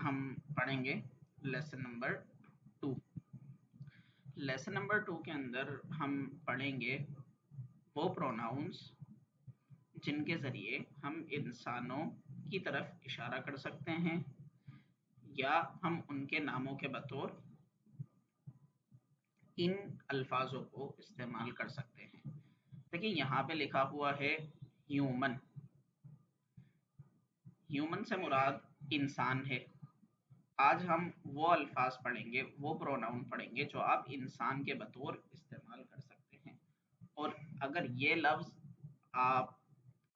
हम पढ़ेंगे lesson number 2। Lesson number 2 के अंदर हम पढ़ेंगे वो प्रोनाउंस जिनके ज़रिए हम इंसानों की तरफ इशारा कर सकते हैं या हम उनके नामों के बतौर इन अल्फाजों को इस्तेमाल कर सकते हैं। देखिए यहाँ पे लिखा हुआ है ह्यूमन। ह्यूमन से मुराद इंसान है। आज हम वो अल्फाज पढ़ेंगे, वो प्रोनाउन पढ़ेंगे जो आप इंसान के बतौर इस्तेमाल कर सकते हैं। और अगर ये लफ्ज़ आप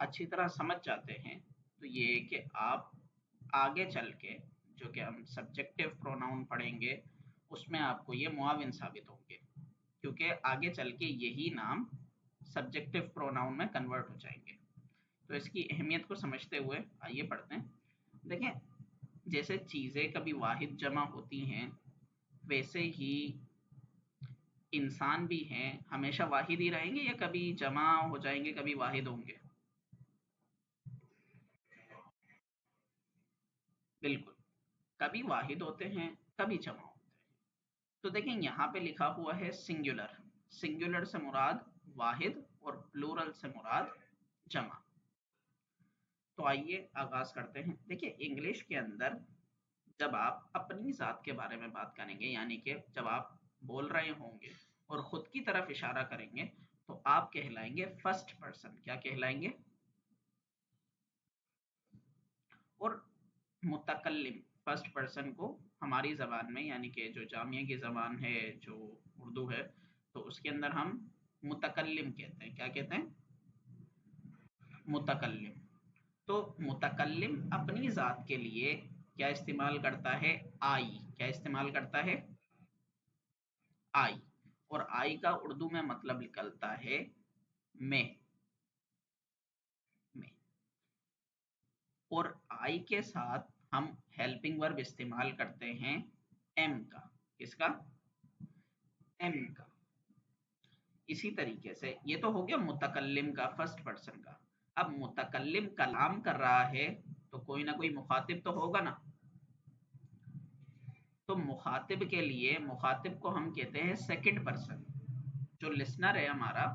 अच्छी तरह समझ जाते हैं तो ये कि आप आगे चल के जो कि हम सब्जेक्टिव प्रोनाउन पढ़ेंगे उसमें आपको ये मुआविन साबित होंगे, क्योंकि आगे चल के यही नाम सब्जेक्टिव प्रोनाउन में कन्वर्ट हो जाएंगे। तो इसकी अहमियत को समझते हुए आइए पढ़ते हैं। देखें, जैसे चीज़ें कभी वाहिद जमा होती हैं वैसे ही इंसान भी हैं, हमेशा वाहिद ही रहेंगे या कभी जमा हो जाएंगे, कभी वाहिद होंगे? बिल्कुल, कभी वाहिद होते हैं, कभी जमा होते हैं। तो देखें यहाँ पे लिखा हुआ है सिंगुलर। सिंगुलर से मुराद वाहिद और प्लूरल से मुराद जमा। तो आइए आगाज करते हैं। देखिए इंग्लिश के अंदर जब आप अपनी ज़ात के बारे में बात करेंगे, यानी कि जब आप बोल रहे होंगे और खुद की तरफ इशारा करेंगे तो आप कहलाएंगे फर्स्ट पर्सन। क्या कहलाएंगे? और मुतकल्लिम फर्स्ट पर्सन को हमारी ज़बान में, यानी कि जो जामिया की ज़बान है, जो उर्दू है, तो उसके अंदर हम मुतकल्लिम कहते हैं। क्या कहते हैं? मुतकल्लिम। तो मुतकल्लिम अपनी ज़ात के लिए क्या इस्तेमाल करता है? आई। क्या इस्तेमाल करता है? आई। और आई का उर्दू में मतलब निकलता है मैं। मैं। और आई के साथ हम हेल्पिंग वर्ब इस्तेमाल करते हैं एम का। किसका? एम का। इसी तरीके से ये तो हो गया मुतकल्लिम का, फर्स्ट पर्सन का। अब मुतकल्लिम कलाम कर रहा है तो कोई ना कोई मुखातिब तो होगा ना। तो मुखातिब के लिए मुखातिब को हम कहते हैं सेकंड पर्सन। जो लिसनर है हमारा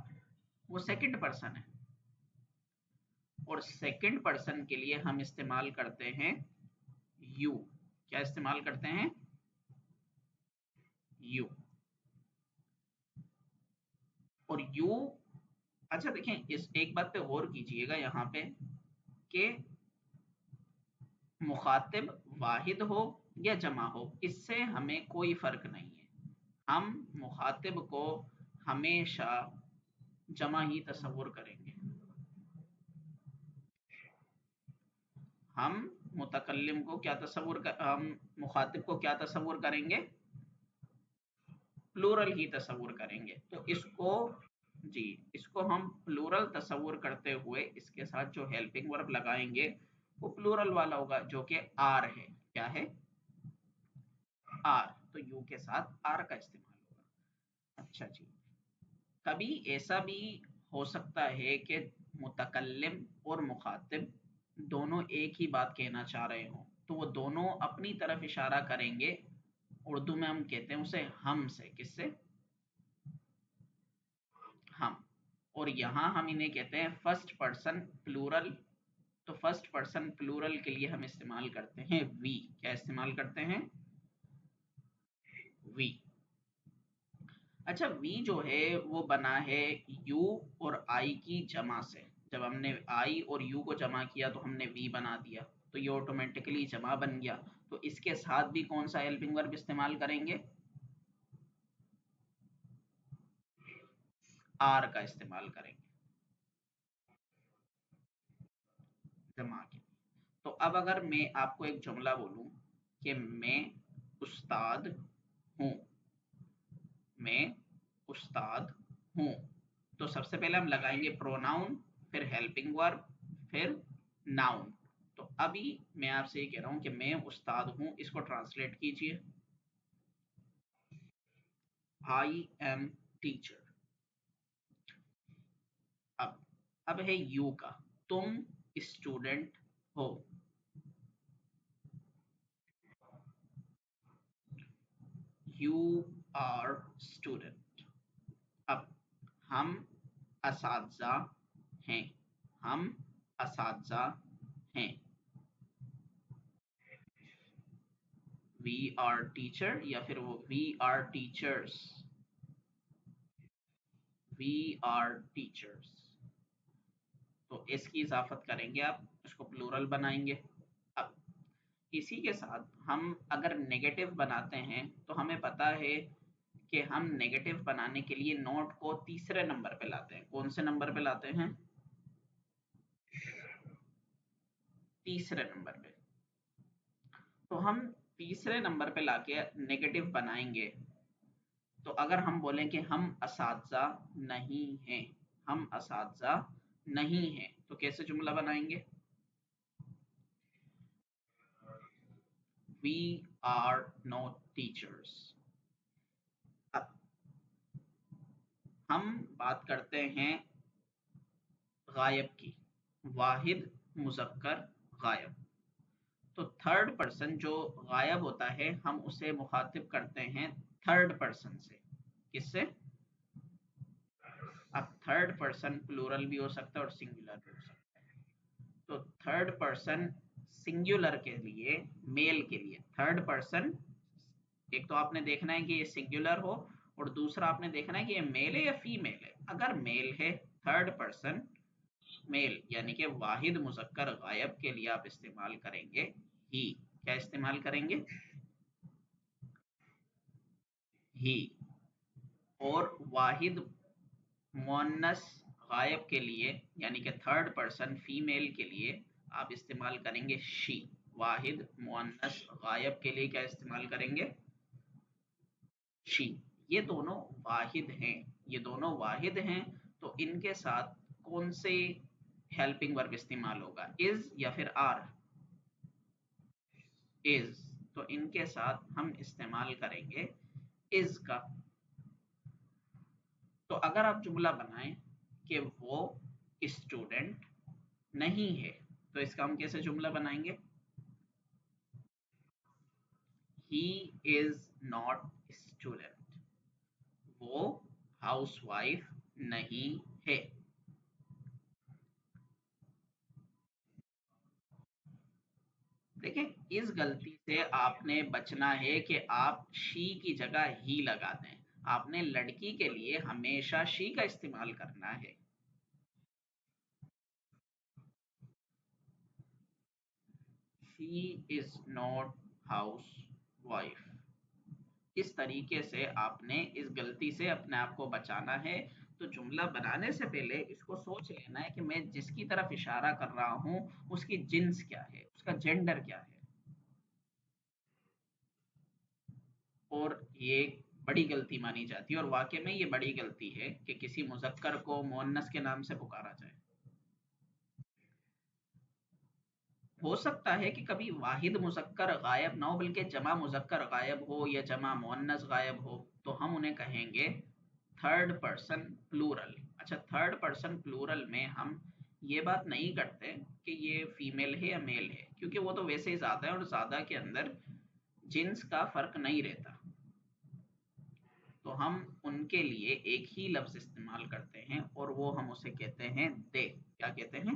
वो सेकंड पर्सन है। और सेकंड पर्सन के लिए हम इस्तेमाल करते हैं यू। क्या इस्तेमाल करते हैं? यू। और यू, अच्छा देखें, इस एक बात पे गौर कीजिएगा यहाँ पे कि मुखातिब वाहिद हो या जमा हो, इससे हमें कोई फर्क नहीं है। हम मुखातिब को हमेशा जमा ही तस्वुर करेंगे। हम मुतकल्लिम को क्या तस्वुर कर, हम मुखातिब को क्या तस्वुर करेंगे? प्लूरल ही तस्वुर करेंगे। तो इसको, जी, इसको हम प्लूरल तस्वुर करते हुए इसके साथ जो हेल्पिंग वर्ब लगाएंगे वो प्लूरल वाला होगा, जो कि आर है। क्या है? आर। तो यू के साथ आर का इस्तेमाल होगा। अच्छा जी। कभी ऐसा भी हो सकता है कि मुतकल्लिम और मुखातिब दोनों एक ही बात कहना चाह रहे हों, तो वो दोनों अपनी तरफ इशारा करेंगे। उर्दू में हम कहते हैं उसे हम से। किससे? हम। और यहाँ हम इन्हें कहते हैं फर्स्ट पर्सन प्लूरल। तो फर्स्ट पर्सन प्लूरल के लिए हम इस्तेमाल करते हैं वी। क्या इस्तेमाल करते हैं? वी। अच्छा, वी जो है वो बना है यू और आई की जमा से। जब हमने आई और यू को जमा किया तो हमने वी बना दिया, तो ये ऑटोमेटिकली जमा बन गया। तो इसके साथ भी कौन सा हेल्पिंग वर्ब इस्तेमाल करेंगे? आर का इस्तेमाल करेंगे जमा के। तो अब अगर मैं आपको एक जुमला बोलूं कि मैं उस्ताद हूं, मैं उस्ताद हूं, तो सबसे पहले हम लगाएंगे प्रोनाउन, फिर हेल्पिंग वर्ब, फिर नाउन। तो अभी मैं आपसे ये कह रहा हूं कि मैं उस्ताद हूं, इसको ट्रांसलेट कीजिए। I am teacher. अब है यू का। तुम स्टूडेंट हो। You are student. अब हम असातिज़ा हैं, हम असातिज़ा हैं। वी आर टीचर या फिर वो we are teachers, we are teachers. तो इसकी इजाफत करेंगे, आप इसको प्लूरल बनाएंगे। अब इसी के साथ हम अगर नेगेटिव बनाते हैं तो हमें पता है कि हम नेगेटिव बनाने के लिए नोट को तीसरे नंबर पे लाते हैं। कौन से नंबर पे लाते हैं? तीसरे नंबर पे। तो हम तीसरे नंबर पे लाके नेगेटिव बनाएंगे। तो अगर हम बोलें कि हम असातिज़ा नहीं हैं, हम असातिज़ा नहीं हैं, तो कैसे जुमला बनाएंगे? We are not teachers. अब हम बात करते हैं गायब की, वाहिद मुज़क्कर गायब। तो थर्ड पर्सन जो गायब होता है हम उसे मुखातिब करते हैं थर्ड पर्सन से। किससे? अब थर्ड पर्सन प्लूरल भी हो सकता है और सिंगुलर भी हो सकता है। तो थर्ड पर्सन सिंगुलर के लिए, मेल के लिए थर्ड पर्सन, एक तो आपने देखना है कि ये सिंगुलर हो और दूसरा आपने देखना है कि ये मेल है या फीमेल है। अगर मेल है, थर्ड पर्सन मेल यानी कि वाहिद मुज़क्कर गायब के लिए आप इस्तेमाल करेंगे ही। क्या इस्तेमाल करेंगे? ही। और वाहिद मुअन्नस गायब के लिए यानी कि थर्ड पर्सन फीमेल के लिए आप इस्तेमाल करेंगे शी। वाहिद मुअन्नस गायब के लिए क्या इस्तेमाल करेंगे? शी। ये दोनों वाहिद हैं, ये दोनों वाहिद हैं। तो इनके साथ कौन से हेल्पिंग वर्ब इस्तेमाल होगा? इज या फिर आर? इज। तो इनके साथ हम इस्तेमाल करेंगे इज का। तो अगर आप जुमला बनाएं कि वो स्टूडेंट नहीं है, तो इसका हम कैसे जुमला बनाएंगे? ही इज नॉट स्टूडेंट, वो हाउसवाइफ नहीं है। देखिए, इस गलती से आपने बचना है कि आप शी की जगह ही लगा दें। आपने लड़की के लिए हमेशा शी का इस्तेमाल करना है। She is not house wife. इस तरीके से आपने इस गलती से अपने आप को बचाना है। तो जुमला बनाने से पहले इसको सोच लेना है कि मैं जिसकी तरफ इशारा कर रहा हूँ उसकी जिन्स क्या है, उसका जेंडर क्या है। और ये बड़ी गलती मानी जाती है और वाकई में ये बड़ी गलती है कि किसी मुज़क्कर को मुअन्नस के नाम से पुकारा जाए। हो सकता है कि कभी वाहिद मुज़क्कर गायब ना हो बल्कि जमा मुज़क्कर गायब हो या जमा मुअन्नस गायब हो, तो हम उन्हें कहेंगे थर्ड पर्सन प्लूरल। अच्छा, थर्ड पर्सन प्लूरल में हम ये बात नहीं करते कि ये फीमेल है या मेल है, क्योंकि वो तो वैसे ही ज़्यादा है और ज़्यादा के अंदर जिन्स का फ़र्क नहीं रहता। तो हम उनके लिए एक ही लफ्ज़ इस्तेमाल करते हैं और वो हम उसे कहते हैं दे। क्या कहते हैं?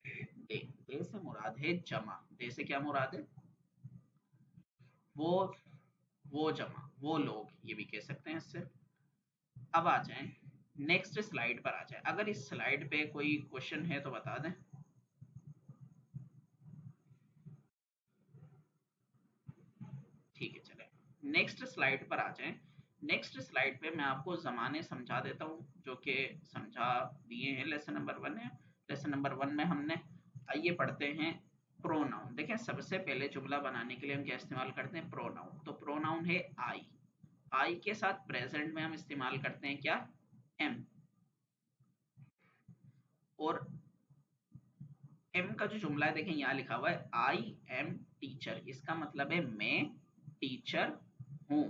दे। दे से मुराद है जमा। दे से क्या मुराद है? वो वो जमा, वो लोग, ये भी कह सकते हैं इससे। अब आ जाएं नेक्स्ट स्लाइड पर आ जाए। अगर इस स्लाइड पे कोई क्वेश्चन है तो बता दें। ठीक है, चले नेक्स्ट स्लाइड पर आ जाएं। नेक्स्ट स्लाइड पे मैं आपको ज़माने समझा देता हूँ जो कि समझा दिए हैं लेसन नंबर 1 है। लेसन नंबर 1 में हमने, आइए पढ़ते हैं प्रोनाउन। देखें, सबसे पहले जुमला बनाने के लिए हम क्या इस्तेमाल करते हैं? प्रोनाउन। तो प्रोनाउन है आई। आई के साथ प्रेजेंट में हम इस्तेमाल करते हैं क्या? एम। और एम का जो जुमला है देखें यहाँ लिखा हुआ है आई एम टीचर। इसका मतलब है मैं टीचर हूँ।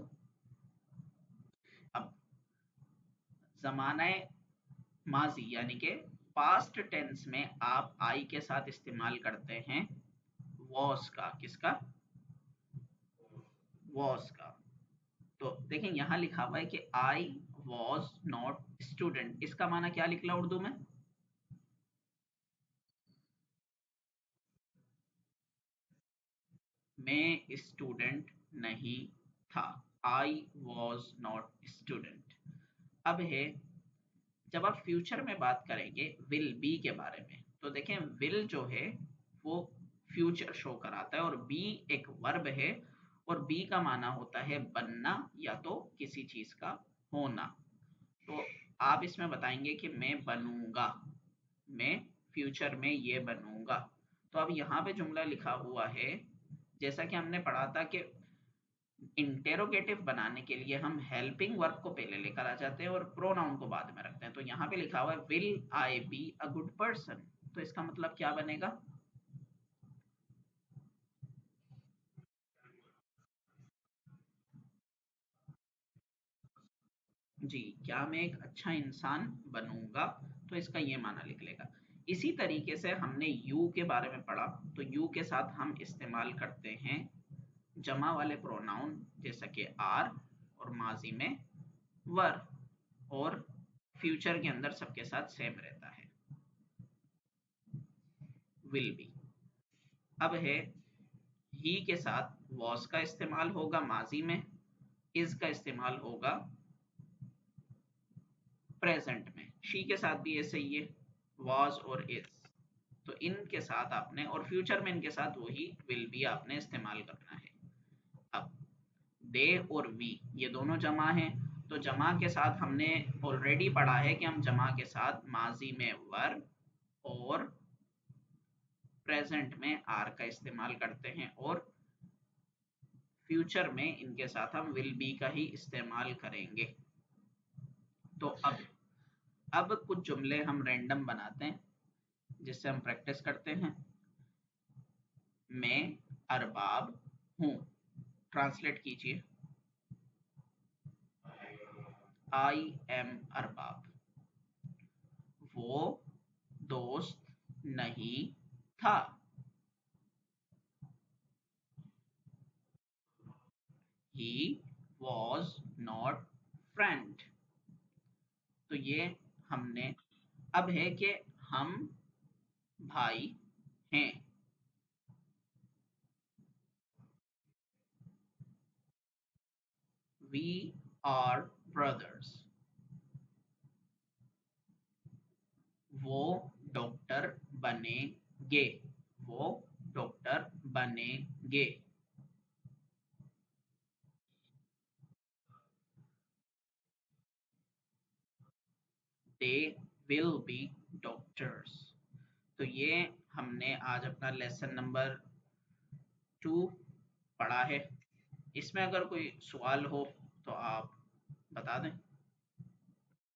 अब ज़माना माजी यानी कि पास्ट टेंस में आप आई के साथ इस्तेमाल करते हैं वॉस का। किसका? वॉस का। तो देखें यहाँ लिखा हुआ है कि आई वॉज नॉट स्टूडेंट, इसका माना क्या निकला उर्दू में? मैं स्टूडेंट नहीं था। I was not student. अब है, जब आप फ्यूचर में बात करेंगे विल बी के बारे में, तो देखें विल जो है वो फ्यूचर शो कराता है और बी एक वर्ब है, और बी का माना होता है बनना या तो किसी चीज का होना। तो आप इसमें बताएंगे कि मैं बनूंगा, मैं फ्यूचर में ये बनूंगा। तो अब यहाँ पे जुमला लिखा हुआ है, जैसा कि हमने पढ़ा था कि इंटेरोगेटिव बनाने के लिए हम हेल्पिंग वर्ब को पहले लेकर आ जाते हैं और प्रोनाउन को बाद में रखते हैं। तो यहाँ पे लिखा हुआ है will I be a good person, तो इसका मतलब क्या बनेगा? जी, क्या मैं एक अच्छा इंसान बनूंगा, तो इसका ये माना लिख लेगा। इसी तरीके से हमने यू के बारे में पढ़ा, तो यू के साथ हम इस्तेमाल करते हैं जमा वाले प्रोनाउन, जैसा कि आर, और माजी में वर, और फ्यूचर के अंदर सबके साथ सेम रहता है, विल बी। अब है, ही के साथ वॉज का इस्तेमाल होगा माजी में, इज का इस्तेमाल होगा प्रेजेंट में, शी के साथ भी ऐसे ही है, वॉज और इज। तो इनके साथ आपने, और फ्यूचर में इनके साथ वही विल बी आपने इस्तेमाल करना है। अब दे और वी ये दोनों जमा हैं, तो जमा के साथ हमने ऑलरेडी पढ़ा है कि हम जमा के साथ माजी में वर और प्रेजेंट में आर का इस्तेमाल करते हैं, और फ्यूचर में इनके साथ हम विल बी का ही इस्तेमाल करेंगे। तो अब कुछ जुमले हम रैंडम बनाते हैं जिससे हम प्रैक्टिस करते हैं। मैं अरबाब हूँ, ट्रांसलेट कीजिए। आई एम अरबाब। वो दोस्त नहीं था। He was not friend. तो ये हमने, अब है कि हम भाई हैं। We are brothers. वो डॉक्टर बनेंगे। वो डॉक्टर बनेंगे। They will be doctors. तो ये हमने आज अपना लेसन नंबर 2 पढ़ा है। इसमें अगर कोई सवाल हो तो आप बता दें।